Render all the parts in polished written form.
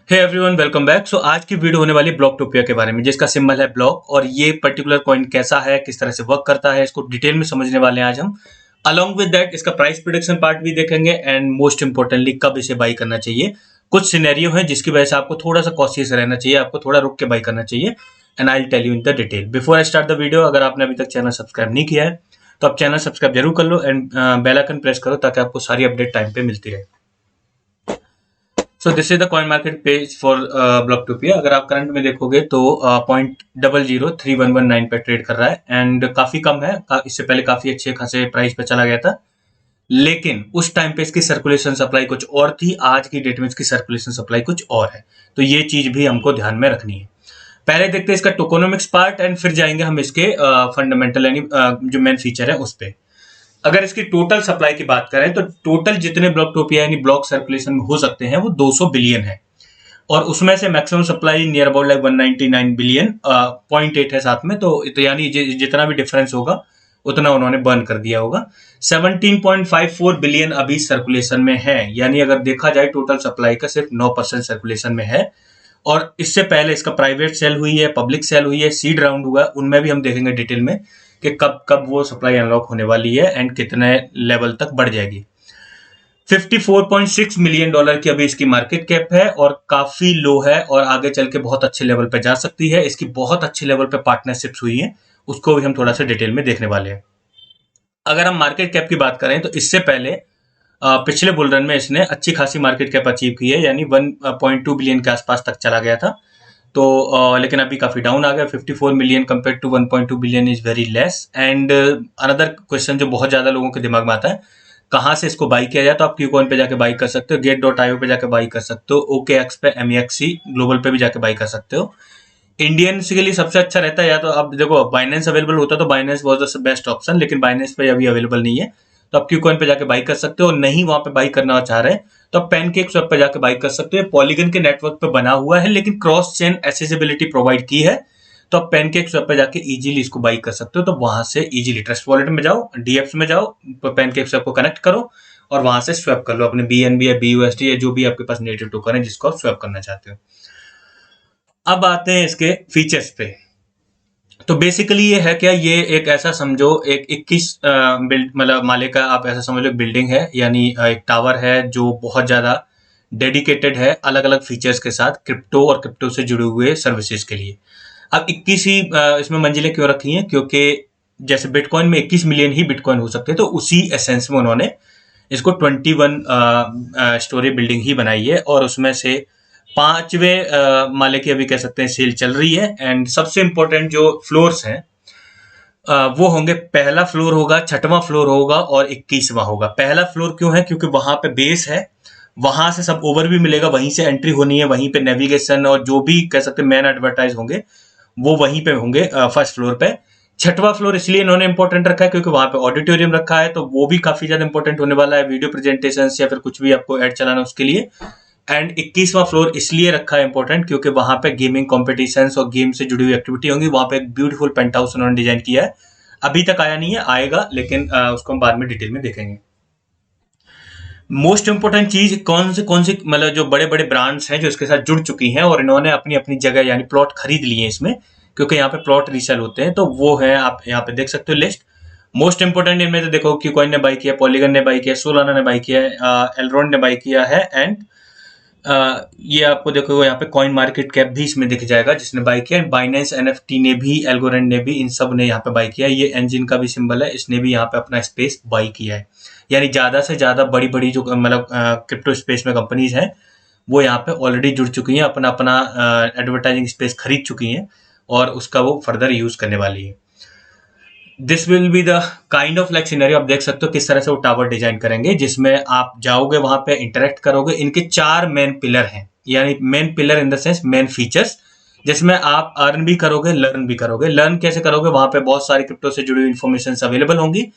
हे everyone, welcome back. So आज की video होने वाली ब्लॉकटोपिया के बारे में, जिसका सिंबल है ब्लॉक। और ये पर्टिकुलर कॉइन कैसा है, किस तरह से वर्क करता है, इसको डिटेल में समझने वाले हैं आज हम। अलॉन्ग विद दैट इसका प्राइस प्रिडिक्शन पार्ट भी देखेंगे एंड मोस्ट इंपोर्टेंटली कब इसे बाई करना चाहिए। कुछ सिनेरियो है जिसकी वजह से आपको थोड़ा सा कॉशियस रहना चाहिए, आपको थोड़ा रुक के बाई करना चाहिए and I will tell you in the detail. Before I start the video, अगर आपने अभी तक चैनल सब्सक्राइब नहीं किया है तो आप चैनल सब्सक्राइब जरूर कर लो एंड बेल आइकन प्रेस करो ताकि आपको सारी अपडेट टाइम पे मिलती रहे। So this is the coin market page for Blocktopia. अगर आप करंट में देखोगे तो 0.003119 पे ट्रेड कर रहा है एंड काफी कम है। इससे पहले काफी अच्छे खासे प्राइस पे चला गया था, लेकिन उस टाइम पे इसकी सर्कुलेशन सप्लाई कुछ और थी, आज की डेट में इसकी सर्कुलेशन सप्लाई कुछ और है। तो ये चीज भी हमको ध्यान में रखनी है। पहले देखते हैं इसका टोकोनोमिक्स पार्ट एंड फिर जाएंगे हम इसके फंडामेंटल यानी जो मेन फीचर है उस पे। अगर इसकी टोटल सप्लाई की बात करें तो टोटल जितने ब्लॉकटोपिया यानी ब्लॉक सर्कुलेशन में हो सकते हैं वो 200 बिलियन है, और उसमें से maximum supply near about like 199 billion 0.8 है साथ में। तो यानी जितना भी डिफरेंस होगा उतना उन्होंने बर्न कर दिया होगा। 17.54 बिलियन अभी सर्कुलेशन में है, यानी अगर देखा जाए टोटल सप्लाई का सिर्फ 9% सर्कुलेशन में है। और इससे पहले इसका प्राइवेट सेल हुई है, पब्लिक सेल हुई है, सीड राउंड हुआ है, उनमें भी हम देखेंगे डिटेल में कि कब कब वो सप्लाई अनलॉक होने वाली है एंड कितने लेवल तक बढ़ जाएगी। 54.6 मिलियन डॉलर की अभी इसकी मार्केट कैप है और काफी लो है, और आगे चल के बहुत अच्छे लेवल पे जा सकती है। इसकी बहुत अच्छे लेवल पे पार्टनरशिप्स हुई हैं, उसको भी हम थोड़ा सा डिटेल में देखने वाले हैं। अगर हम मार्केट कैप की बात करें तो इससे पहले पिछले बुल रन में इसने अच्छी खासी मार्केट कैप अचीव की है, यानी 1.2 बिलियन के आसपास तक चला गया था। तो लेकिन अभी काफी डाउन आ गया। 54 million compare to 1.2 billion is very less. And another question जो बहुत ज्यादा लोगों के दिमाग में आता है, कहाँ से इसको बाई किया जाए, तो आप क्यूकॉइन पे जाके बाई कर सकते हो, get.io पे जाके बाई कर सकते हो, OKX पे, MEXC ग्लोबल पे भी जाके बाई कर सकते हो। इंडियंस के लिए सबसे अच्छा रहता है, या तो अब देखो बाइनेंस अवेलेबल होता तो Binance was the best option, लेकिन बाइनेंस पे अभी अवेलेबल नहीं है, तो आप क्यूकॉइन पे जाके बाई कर सकते हो। नहीं वहां पे बाई करना चाह रहे तो आप पैनकेक स्वैप पे जाके बाई कर सकते हो। पॉलीगन के नेटवर्क पे बना हुआ है, लेकिन क्रॉस चेन एसेसिबिलिटी प्रोवाइड की है, तो आप पैनकेक स्वैप पे जाके इजीली इसको बाई कर सकते हो। तो वहां से इजीली ट्रस्ट वॉलेट में जाओ, डीएप्स में जाओ, पैनकेक स्वैप को कनेक्ट करो और वहां से स्वैप कर लो अपने BNB या BUSD या जो भी आपके पास नेटिव टोकन है जिसको आप स्वैप करना चाहते हो। अब आते हैं इसके फीचर्स पे। तो बेसिकली ये है क्या, ये एक ऐसा समझो एक 21 बिल्ड मतलब माले का आप ऐसा समझ लो बिल्डिंग है, यानी एक टावर है जो बहुत ज्यादा डेडिकेटेड है अलग अलग फीचर्स के साथ क्रिप्टो और क्रिप्टो से जुड़े हुए सर्विसेज के लिए। अब 21 ही इसमें मंजिलें क्यों रखी हैं, क्योंकि जैसे बिटकॉइन में 21 मिलियन ही बिटकॉइन हो सकते हैं, तो उसी एसेंस में उन्होंने इसको 21 स्टोरी बिल्डिंग ही बनाई है। और उसमें से 5वें माले की अभी कह सकते हैं सेल चल रही है। एंड सबसे इंपॉर्टेंट जो फ्लोर्स हैं वो होंगे, पहला फ्लोर होगा, छठवां फ्लोर होगा और 21वां होगा। पहला फ्लोर क्यों है, क्योंकि वहां पे बेस है, वहां से सब ओवर भी मिलेगा, वहीं से एंट्री होनी है, वहीं पे नेविगेशन और जो भी कह सकते हैं मैन एडवर्टाइज होंगे वो वहीं पे होंगे फर्स्ट फ्लोर पे। छठवां फ्लोर इसलिए इन्होंने इंपॉर्टेंट रखा है क्योंकि वहां पे ऑडिटोरियम रखा है, तो वो भी काफी ज्यादा इंपॉर्टेंट होने वाला है, वीडियो प्रेजेंटेशन या फिर कुछ भी आपको ऐड चलाना उसके लिए। एंड 21वां फ्लोर इसलिए रखा है इंपॉर्टेंट क्योंकि वहां पे गेमिंग कॉम्पिटिशन्स और गेम से जुड़ी हुई एक्टिविटी होंगी। वहां पे एक ब्यूटीफुल पेंट हाउस उन्होंने डिजाइन किया है, अभी तक आया नहीं है, आएगा, लेकिन उसको हम बाद में डिटेल में देखेंगे। मोस्ट इंपोर्टेंट चीज कौन सी मतलब जो बड़े बड़े ब्रांड्स हैं जो इसके साथ जुड़ चुकी हैं और इन्होंने अपनी अपनी जगह यानी प्लॉट खरीद लिए हैं इसमें, क्योंकि यहाँ पे प्लॉट रीसेल होते हैं, तो वो है आप यहाँ पे देख सकते हो लिस्ट। मोस्ट इंपोर्टेंट इनमें तो देखो क्यूकॉइन ने बाई किया, पॉलीगन ने बाई किया, सोलाना ने बाई किया है, एलरोन ने बाई किया है। एंड ये आपको देखो यहाँ पे कॉइन मार्केट कैप भी इसमें दिख जाएगा जिसने बाई किया। बाइनेंस NFT ने भी, एल्गोरेंड ने भी, इन सब ने यहाँ पे बाई किया है। ये एंजिन का भी सिंबल है, इसने भी यहाँ पे अपना स्पेस बाई किया है। यानी ज्यादा से ज्यादा बड़ी बड़ी जो मतलब क्रिप्टो स्पेस में कंपनीज हैं वो यहाँ पे ऑलरेडी जुड़ चुकी हैं, अपना अपना एडवर्टाइजिंग स्पेस खरीद चुकी हैं और उसका वो फर्दर यूज करने वाली है। This will be the kind of like scenario. आप देख सकते हो किस तरह से वो टावर डिजाइन करेंगे, जिसमें आप जाओगे वहां पे इंटरेक्ट करोगे। इनके 4 मेन पिलर हैं, यानी main pillar in the sense main features, जिसमें आप अर्न भी करोगे, लर्न भी करोगे। लर्न कैसे करोगे, वहां पे बहुत सारी क्रिप्टो से जुड़ी हुई इन्फॉर्मेशन अवेलेबल होंगी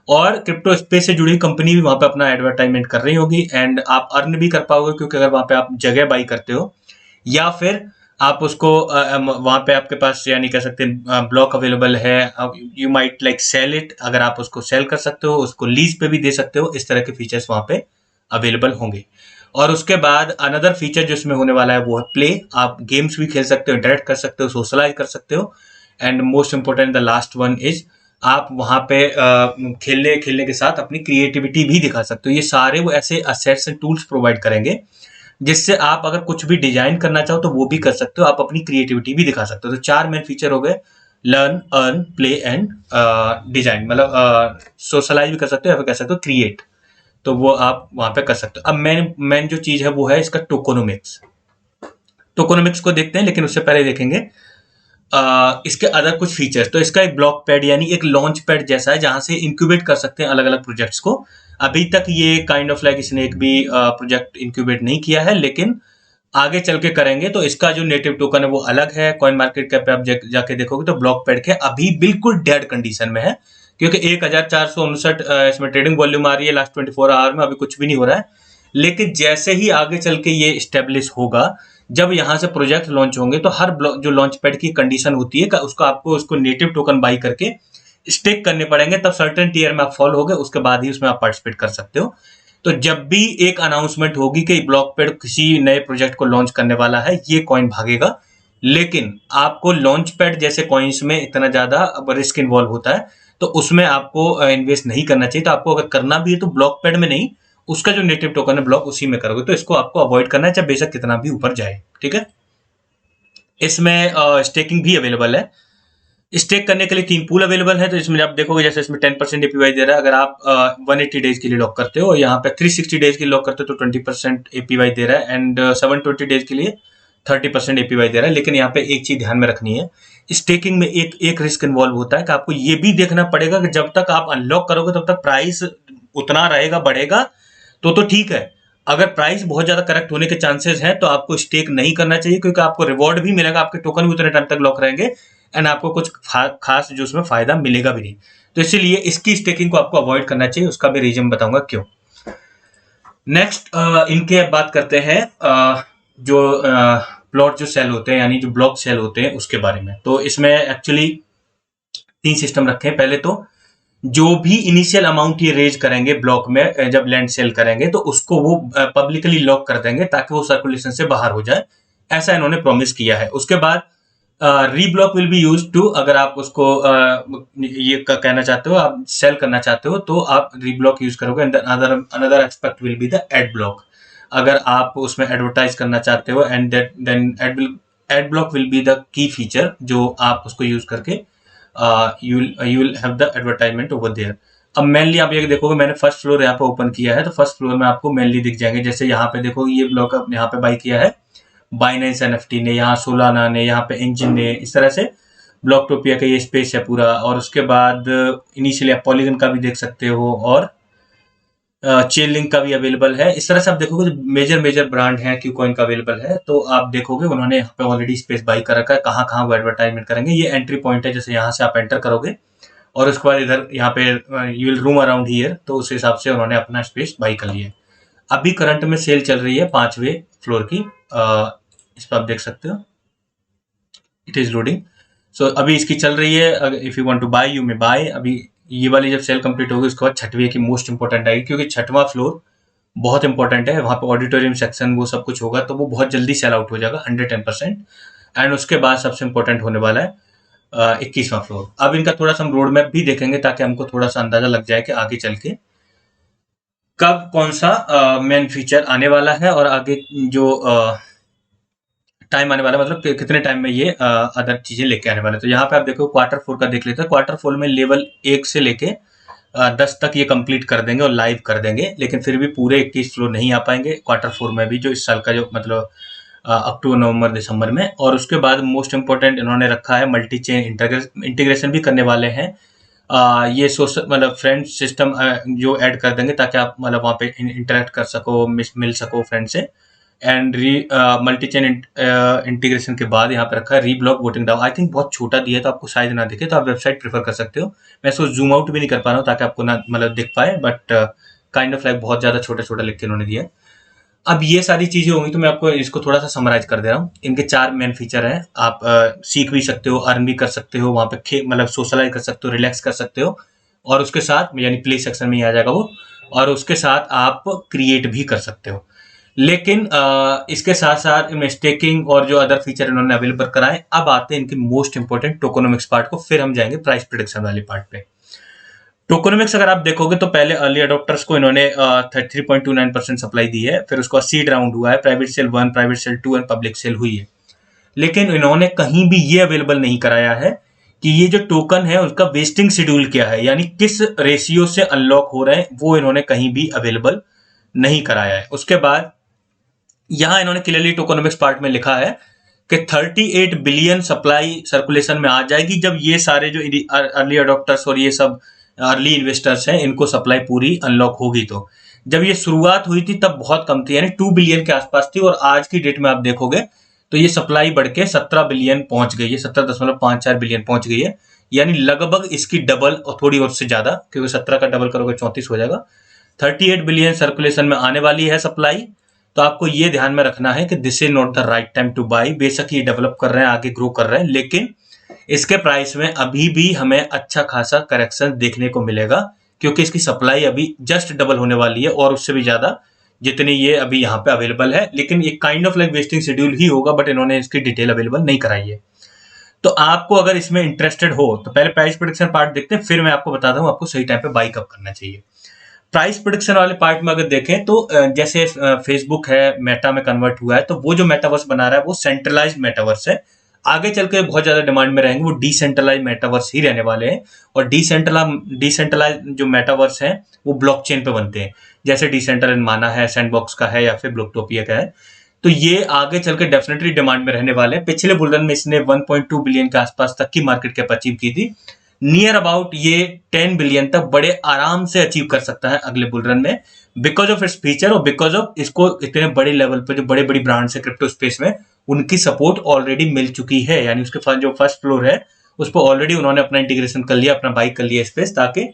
और क्रिप्टो स्पेस से जुड़ी कंपनी भी वहां पे अपना एडवर्टाइजमेंट कर रही होगी। एंड आप अर्न भी कर पाओगे क्योंकि अगर वहां पे आप जगह बाई करते हो या फिर आप उसको वहां पे आपके पास यानी कह सकते हैं ब्लॉक अवेलेबल है, you might like sell it, अगर आप उसको सेल कर सकते हो, उसको लीज पे भी दे सकते हो, इस तरह के फीचर्स वहां पे अवेलेबल होंगे। और उसके बाद अनदर फीचर जो इसमें होने वाला है वो है प्ले। आप गेम्स भी खेल सकते हो, इंटरेक्ट कर सकते हो, सोशलाइज कर सकते हो, and most important the last one is आप वहां पे खेलने खेलने के साथ अपनी क्रिएटिविटी भी दिखा सकते हो। ये सारे वो ऐसे असेट्स एंड टूल्स प्रोवाइड करेंगे जिससे आप अगर कुछ भी डिजाइन करना चाहो तो वो भी कर सकते हो, आप अपनी क्रिएटिविटी भी दिखा सकते हो। तो 4 मेन फीचर हो गए, learn, earn, play and design. मतलब सोशलाइज भी कर सकते हो या फिर कह सकते हो क्रिएट, तो वो आप वहां पे कर सकते हो। अब मेन मेन जो चीज है वो है इसका टोकोनोमिक्स। टोकोनोमिक्स को देखते हैं, लेकिन उससे पहले देखेंगे इसके अदर कुछ फीचर्स। तो इसका एक ब्लॉक पैड यानी एक लॉन्च पैड जैसा है जहां से इंक्यूबेट कर सकते हैं अलग अलग प्रोजेक्ट्स को। अभी तक ये काइंड ऑफ लाइक इसने एक भी प्रोजेक्ट इंक्यूबेट नहीं किया है, लेकिन आगे चल के करेंगे। तो इसका जो नेटिव टोकन है वो अलग है। कॉइन मार्केट कैप पे आप जाके देखोगे तो ब्लॉक पैड के अभी बिल्कुल डेड कंडीशन में है, क्योंकि 1459 इसमें ट्रेडिंग वॉल्यूम आ रही है लास्ट 24 आवर में, अभी कुछ भी नहीं हो रहा है। लेकिन जैसे ही आगे चल के ये स्टेब्लिश होगा, जब यहाँ से प्रोजेक्ट लॉन्च होंगे, तो हर जो लॉन्च पैड की कंडीशन होती है उसको आपको उसको नेटिव टोकन बाई करके स्टेक करने पड़ेंगे, तब सर्टेन टीयर में आप फॉल हो गए, उसके बाद ही उसमें आप पार्टिसिपेट कर सकते हो। तो जब भी एक अनाउंसमेंट होगी कि ब्लॉक पैड किसी नए प्रोजेक्ट को लॉन्च करने वाला है, ये कॉइन भागेगा। लेकिन आपको लॉन्च पैड जैसे कॉइन्स में इतना ज्यादा रिस्क इन्वॉल्व होता है, तो उसमें आपको इन्वेस्ट नहीं करना चाहिए। तो आपको अगर करना भी है तो ब्लॉक पैड में नहीं, उसका जो नेटिव टोकन है ब्लॉक, उसी में करोगे। तो इसको आपको अवॉइड करना है, चाहे बेशक कितना भी ऊपर जाए। ठीक है, इसमें स्टेकिंग भी अवेलेबल है। स्टेक करने के लिए 3 पूल अवेलेबल है। तो इसमें आप देखोगे जैसे इसमें 10% एपीवाई दे रहा है अगर आप 180 डेज के लिए लॉक करते हो, यहाँ पे 360 डेज के लिए लॉक करते हो तो 20% एपीवाई दे रहा है, एंड 720 डेज के लिए 30% एपीवाई दे रहा है। लेकिन यहाँ पे एक चीज ध्यान में रखनी है, स्टेकिंग में एक रिस्क इन्वॉल्व होता है कि आपको ये भी देखना पड़ेगा कि जब तक आप अनलॉक करोगे तब तक प्राइस उतना रहेगा, बढ़ेगा तो ठीक है। अगर प्राइस बहुत ज्यादा करेक्ट होने के चांसेस हैं तो आपको स्टेक नहीं करना चाहिए, क्योंकि आपको रिवॉर्ड भी मिलेगा, आपके टोकन भी उतने टाइम तक लॉक रहेंगे, एंड आपको कुछ खास जो उसमें फायदा मिलेगा भी नहीं। तो इसीलिए इसकी स्टेकिंग को आपको अवॉइड करना चाहिए, उसका भी रीजन बताऊंगा क्यों। नेक्स्ट इनके बात करते हैं जो प्लॉट जो सेल होते हैं, यानी जो ब्लॉक सेल होते हैं, उसके बारे में। तो इसमें एक्चुअली 3 सिस्टम रखे हैं। पहले तो जो भी इनिशियल अमाउंट ये रेज करेंगे ब्लॉक में, जब लैंड सेल करेंगे, तो उसको वो पब्लिकली लॉक कर देंगे ताकि वो सर्कुलेशन से बाहर हो जाए, ऐसा इन्होंने प्रॉमिस किया है। उसके बाद रीब्लॉक विल बी यूज टू, अगर आप उसको ये कहना चाहते हो, आप सेल करना चाहते हो, तो आप रीब्लॉक यूज करोगे। Another aspect will be the ad block, अगर आप उसमें एडवर्टाइज करना चाहते हो, and then ad block will be the key feature जो आप उसको यूज करके you will have the advertisement over there। अब मेनली आप ये देखोगे, मैंने फर्स्ट फ्लोर यहाँ पे ओपन किया है, तो फर्स्ट फ्लोर में आपको मेनली दिख जाएंगे। जैसे यहाँ पे देखो, ये ब्लॉक यहाँ पे बाई किया है बाइनेंस एनएफटी ने, यहाँ सोलाना ने, यहाँ पे इंजन ने, इस तरह से ब्लॉकटोपिया का ये स्पेस है पूरा। और उसके बाद इनिशियली आप पॉलीगन का भी देख सकते हो, और चेन लिंक का भी अवेलेबल है। इस तरह से आप देखोगे तो मेजर ब्रांड है, क्यू कॉइन का अवेलेबल है। तो आप देखोगे उन्होंने यहाँ पे ऑलरेडी स्पेस बाई कर रखा है, कहाँ कहाँ वो एडवर्टाइजमेंट करेंगे। ये एंट्री पॉइंट है, जैसे यहाँ से आप एंटर करोगे और उसके बाद इधर यहाँ पे you will room around here, तो उस हिसाब से उन्होंने अपना स्पेस बाई कर लिया है। अभी करंट में सेल चल रही है 5वें फ्लोर की, इस पर आप देख सकते हो, इट इज लोडिंग। सो अभी इसकी चल रही है। If you want to buy you may buy. अभी ये वाली जब सेल कंप्लीट होगी, उसके बाद 6वीं की मोस्ट इंपॉर्टेंट आएगी, क्योंकि 6वां फ्लोर बहुत इंपॉर्टेंट है। वहां पे ऑडिटोरियम सेक्शन वो सब कुछ होगा, तो वो बहुत जल्दी सेल आउट हो जाएगा 110%। एंड उसके बाद सबसे इंपॉर्टेंट होने वाला है 21वां फ्लोर। अब इनका थोड़ा सा हम रोड मैप भी देखेंगे, ताकि हमको थोड़ा सा अंदाजा लग जाए कि आगे चल के कब कौन सा मेन फीचर आने वाला है, और आगे जो टाइम आने वाला है, मतलब कितने टाइम में ये अदर चीजें लेके आने वाले। तो यहाँ पे आप देखो क्वार्टर 4 का देख लेते हैं। क्वार्टर 4 में लेवल 1 से लेके 10 तक ये कंप्लीट कर देंगे और लाइव कर देंगे, लेकिन फिर भी पूरे 21 फ्लोर नहीं आ पाएंगे क्वार्टर 4 में भी, जो इस साल का जो मतलब अक्टूबर नवंबर दिसंबर में। और उसके बाद मोस्ट इंपॉर्टेंट इन्होंने रखा है मल्टी चेन इंटीग्रेशन भी करने वाले हैं। ये सोशल मतलब फ्रेंड सिस्टम जो ऐड कर देंगे, ताकि आप मतलब वहाँ पे इंटरेक्ट कर सको, मिल सको फ्रेंड से। एंड मल्टी चेन इंटीग्रेशन के बाद यहाँ पे रखा है रीब्लॉक वोटिंग डाउन। आई थिंक बहुत छोटा दिया है, तो आपको साइज ना दिखे तो आप वेबसाइट प्रेफर कर सकते हो। मैं इसको जूम आउट भी नहीं कर पा रहा हूँ ताकि आपको ना मतलब दिख पाए, बट काइंड ऑफ लाइक बहुत ज्यादा छोटा छोटा लिख के इन्होंने दिया है। अब ये सारी चीजें होंगी, तो मैं आपको इसको थोड़ा सा समराइज कर दे रहा हूँ। इनके 4 मेन फीचर हैं। आप सीख भी सकते हो, अर्न भी कर सकते हो, वहाँ पे मतलब सोशलाइज कर सकते हो, रिलैक्स कर सकते हो, और उसके साथ यानी प्ले सेक्शन में ही आ जाएगा वो, और उसके साथ आप क्रिएट भी कर सकते हो। लेकिन इसके साथ साथ स्टेकिंग और जो अदर फीचर इन्होंने अवेलेबल कराए। अब आते हैं इनके मोस्ट इंपोर्टेंट टोकोनॉमिक्स पार्ट को, फिर हम जाएंगे प्राइस प्रेडिक्शन वाली पार्ट पे। टोकोनॉमिक्स अगर आप देखोगे तो पहले अर्ली अडॉप्टर्स को इन्होंने 33.29% सप्लाई दी है, फिर उसका सीड राउंड हुआ है, private sale 1, private sale 2 and public sale हुई है। लेकिन इन्होंने कहीं भी ये अवेलेबल नहीं कराया है कि ये जो टोकन है उसका वेस्टिंग शेड्यूल क्या है, यानी किस रेशियो से अनलॉक हो रहे हैं, वो इन्होंने कहीं भी अवेलेबल नहीं कराया है। उसके बाद यहां इन्होंने क्लियरली टोकोनॉमिक्स पार्ट में लिखा है कि 38 बिलियन सप्लाई सर्कुलेशन में आ जाएगी जब ये सारे जो अर्ली अडॉप्टर्स और ये सब अर्ली इन्वेस्टर्स हैं इनको सप्लाई पूरी अनलॉक होगी। तो जब ये शुरुआत हुई थी तब बहुत कम थी, यानी 2 बिलियन के आसपास थी, और आज की डेट में आप देखोगे तो ये सप्लाई बढ़ के 17 बिलियन पहुंच गई है, 17.54 बिलियन पहुंच गई है, यानी लगभग इसकी डबल और थोड़ी और से ज्यादा, क्योंकि 17 का डबल करोगे 34 हो जाएगा। 38 बिलियन सर्कुलेशन में आने वाली है सप्लाई। तो आपको ये ध्यान में रखना है कि this is not the right time two by. बेशक ये डेवलप कर रहे हैं, आगे ग्रो कर रहे हैं, लेकिन इसके प्राइस में अभी भी हमें अच्छा खासा करेक्शन देखने को मिलेगा, क्योंकि इसकी सप्लाई अभी जस्ट डबल होने वाली है और उससे भी ज्यादा जितनी ये अभी यहाँ पे अवेलेबल है। लेकिन ये kind of like wasting schedule ही होगा, बट इन्होंने इसकी डिटेल अवेलेबल नहीं कराई है। तो आपको अगर इसमें इंटरेस्टेड हो तो पहले प्राइस प्रेडिक्शन पार्ट देखते हैं, फिर मैं आपको बताता हूँ आपको सही टाइम पे बाई कब करना चाहिए। प्राइस प्रेडिक्शन वाले पार्ट में अगर देखें तो जैसे फेसबुक है मेटा में कन्वर्ट हुआ है, तो वो जो मेटावर्स बना रहा है वो सेंट्रलाइज्ड मेटावर्स है। आगे चल के बहुत ज्यादा डिमांड में रहेंगे वो डिसेंट्रलाइज मेटावर्स ही रहने वाले हैं। और डिसेंट्रलाइज जो मेटावर्स हैं वो ब्लॉकचेन पे बनते हैं, जैसे डिसेंट्रलाइज माना है, सैंडबॉक्स का है या फिर ब्लॉकटोपिया का है। तो ये आगे चल के डेफिनेटली डिमांड में रहने वाले हैं। पिछले बुल रन में इसने 1.2 बिलियन के आसपास तक की मार्केट कैप अचीव की थी। नियर अबाउट ये 10 बिलियन तक बड़े आराम से अचीव कर सकता है अगले बुल रन में, बिकॉज ऑफ इट्स फीचर और बिकॉज ऑफ इसको इतने बड़े लेवल पे जो बड़े बड़ी ब्रांड्स है क्रिप्टो स्पेस में उनकी सपोर्ट ऑलरेडी मिल चुकी है। यानी उसके जो फर्स्ट फ्लोर है उस पर ऑलरेडी उन्होंने अपना इंटीग्रेशन कर लिया, अपना बाई कर लिया स्पेस, ताकि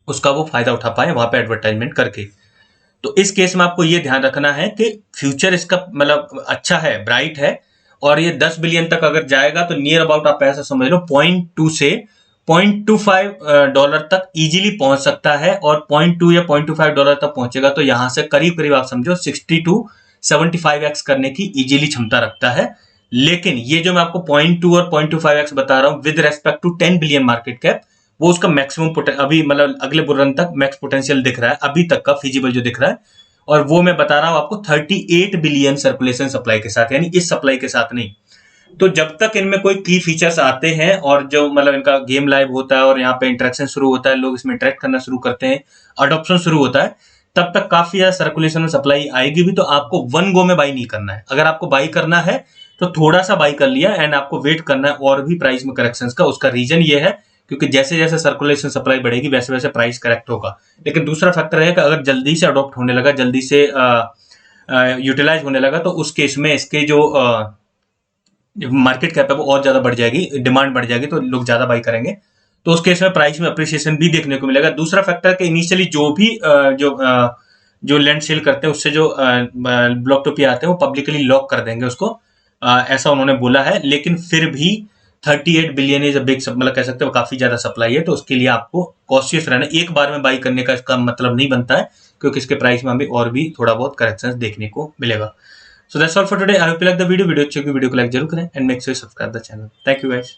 उसका वो फायदा उठा पाए वहां पे एडवर्टाइजमेंट करके। तो इस केस में आपको ये ध्यान रखना है कि फ्यूचर इसका मतलब अच्छा है, ब्राइट है, और ये 10 बिलियन तक अगर जाएगा तो नियर अबाउट आप ऐसा समझ लो 0.2 से $0.25 तक इजीली पहुंच सकता है। और 0.2 या $0.25 तक पहुंचेगा तो यहां से करीब करीब आप समझो 60 to 75x करने की इजीली क्षमता रखता है। लेकिन ये जो मैं आपको 0.2 और 0.25x बता रहा हूं with respect to 10 billion market cap, वो उसका मैक्सिमम अभी मतलब अगले बुल रन तक मैक्स पोटेंशियल दिख रहा है, अभी तक का फिजिबल जो दिख रहा है। और वो मैं बता रहा हूं आपको 38 बिलियन सर्कुलेशन सप्लाई के साथ, यानी इस सप्लाई के साथ नहीं। तो जब तक इनमें कोई की फीचर्स आते हैं और जो मतलब इनका गेम लाइव होता है और यहाँ पे इंटरेक्शन शुरू होता है, लोग इसमें इंटरेक्ट करना शुरू करते हैं, अडॉप्शन शुरू होता है, तब तक काफी ज्यादा सर्कुलेशन में सप्लाई आएगी भी। तो आपको वन गो में बाई नहीं करना है। अगर आपको बाई करना है तो थोड़ा सा बाई कर लिया एंड आपको वेट करना है और भी प्राइस में करेक्शन का। उसका रीजन ये है क्योंकि जैसे जैसे सर्कुलेशन सप्लाई बढ़ेगी वैसे वैसे प्राइस करेक्ट होगा। लेकिन दूसरा फैक्टर है कि अगर जल्दी से अडॉप्ट होने लगा, जल्दी से यूटिलाइज होने लगा, तो उस केस में इसके जो मार्केट कैप है वो और ज्यादा बढ़ जाएगी, डिमांड बढ़ जाएगी, तो लोग ज्यादा बाई करेंगे। तो उस केस में प्राइस में अप्रिसिएशन भी देखने को मिलेगा। दूसरा फैक्टर कि इनिशियली जो भी जो लैंड सेल करते हैं उससे जो ब्लॉकटोपिया आते हैं वो पब्लिकली लॉक कर देंगे उसको, ऐसा उन्होंने बोला है। लेकिन फिर भी 38 बिलियन इज अ बिग, मतलब कह सकते हो काफी ज्यादा सप्लाई है। तो उसके लिए आपको कॉशियस रहना, एक बार में बाई करने का इसका मतलब नहीं बनता है, क्योंकि इसके प्राइस में हमें और भी थोड़ा बहुत करेक्शन देखने को मिलेगा। So that's all for today. I hope you like the video. Video अच्छी होगी, वीडियो को लाइक जरूर करें and make sure subscribe the channel. Thank you guys.